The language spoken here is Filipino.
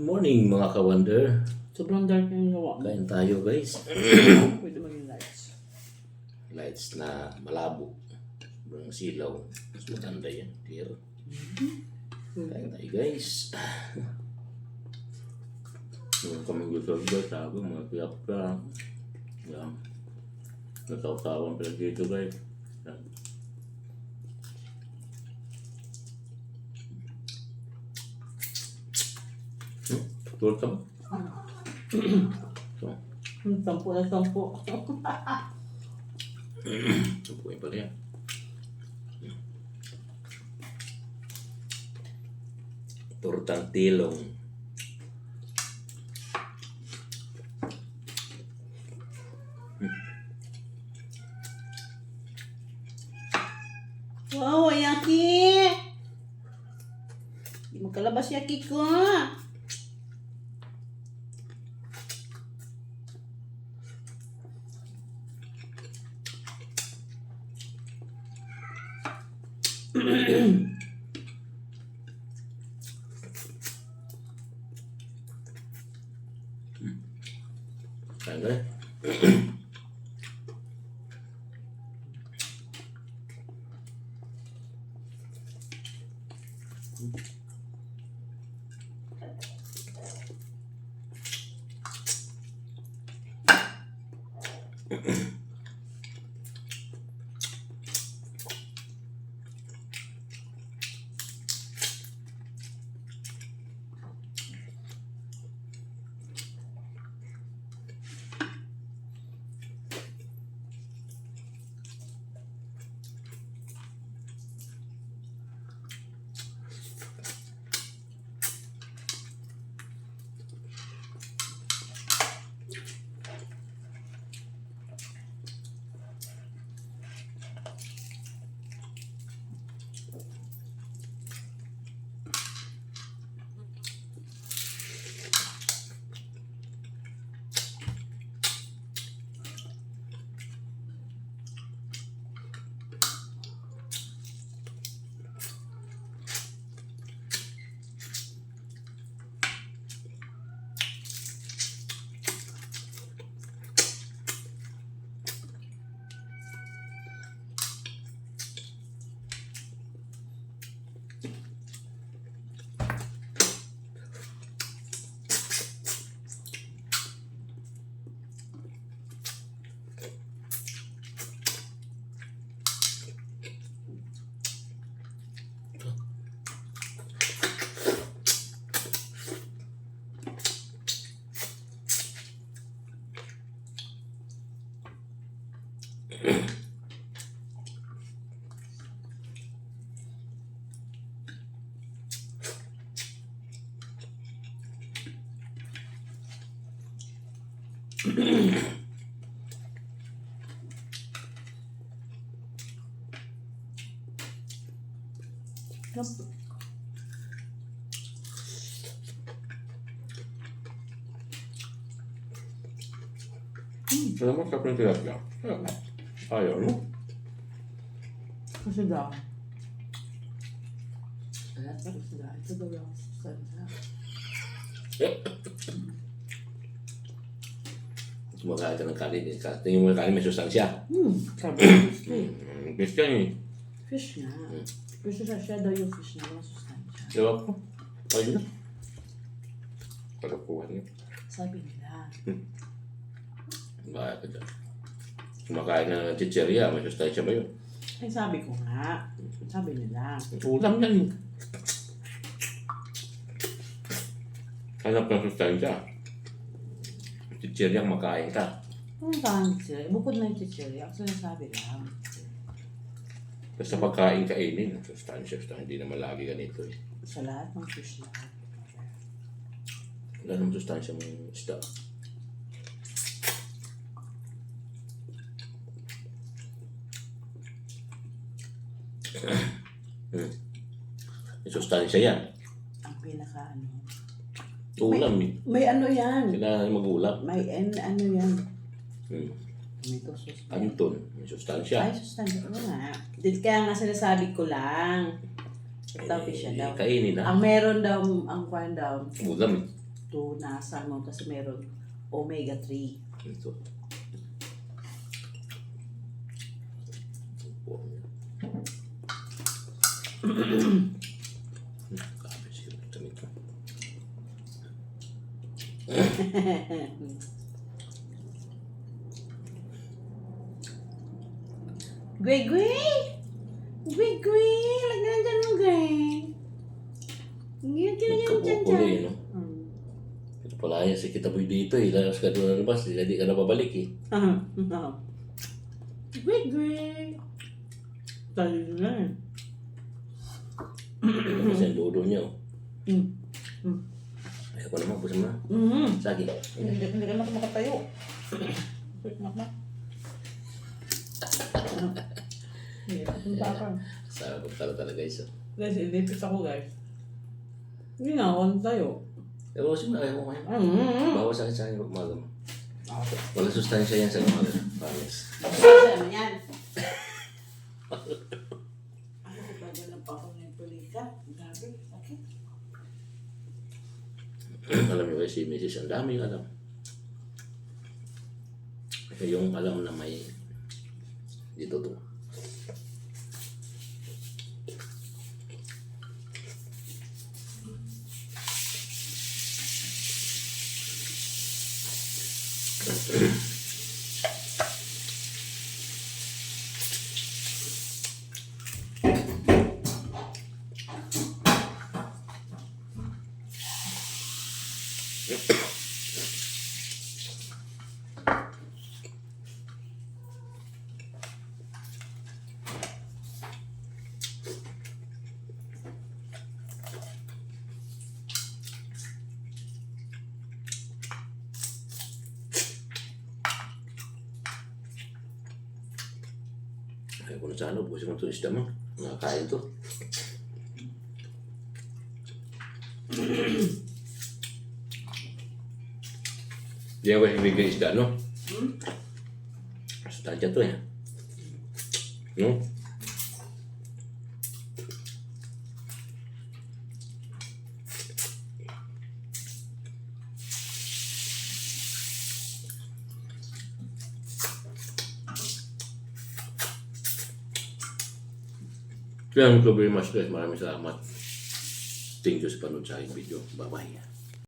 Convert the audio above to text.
Morning mga ka-wonder. Sobrang dark na yung gawa mo. Kain tayo guys. Pwede mo yung lights. Lights na malabo. Sobrang silaw. Mas maganda yan. Clear. Kain tayo guys. Meron kami gusto guys. Sabi mga kiyap-ka. Yan. Nataw-tawan pala dito guys. Yan. Tulad ka ba? So, Sampu na sampu. sampuin pala yan. Tortang tilong. Wow, yaki! Di magkalabas yaki ko. Kain guys. Alam mo, sarap ng tilapia. Ayaw, no? Kasi daw. Alat pa rin sila. Ito daw yung sustansya. Kumakain ka ng kanin. Tingin mo yung kanin may sustansya. Sabi ng fish eh. Fish ka niya. Fish nga. Fish na siya daw yung fish na walang sustansya. Diba po? Ayun na. Pagkakuha niya. Sabi nila. Bakit ka dyan? Kumakain na chicheria, may sustansya ba yun? Ay sabi ko nga. Sabi nila. Ulam yan. Hanap ng sustansya. Chicheria, makain ka. Ano saan sila? Bukod na yung chichiri. Ako sinasabi lang. Basta pagkain kainin, sustansya. Hindi naman lagi ganito eh. Sa lahat ng fish lahat. Wala naman sustansya mong isda. May sustansya yan. Ang pinaka ano. Ulam eh. May ano yan. Kailangan mag-ulam. May ano yan. Tomato sauce. Anton, may sustansya. Ay, sustansya. Oo nga. Kaya nga sinasabi ko lang. Ito fish daw. Kainin na. Ang meron daw, ang kwan daw. Ulam eh. tuna, salmon, kasi meron omega-3. Ito. Grabe siya. Ito. Gwe, gwe! Gwe, gwe! Lagyan dyan mo, gwe! Ngayon, kinagyan mo dyan dyan. Nagkapupuli, no? Ito pala yan si Kita Boy dito eh. Lalas ka doon na labas. Hindi ka na babalik eh. Gwe, gwe! Tayo na eh. Ito kasi ang dudo niya oh. Mm. Ayaw ko naman. Busan mo na. Sagi. Hindi ka na makatayo. Punta ka. Sabi ko talaga guys. Guys, ilipit ako guys. Hindi na ako tayo. Pero kasi ayaw ko ngayon. Bawas sa akin sa akin pag umaga mo. Wala sustansya yan sa umaga. Promise. Ano yan? Ano ko ba ng pakong ng pulika? Gabi, sakit. Alam niyo kasi si Mrs. ang dami yung alam. Yung alam na may dito to. Ayaw ko na sana, busin mo ito isda mo. Nakakain to. Di ako ibigay isda, no? Sustansya to eh. No? Thank you very much guys. Maraming salamat. Thank you sa panood sa aking video. Bye-bye.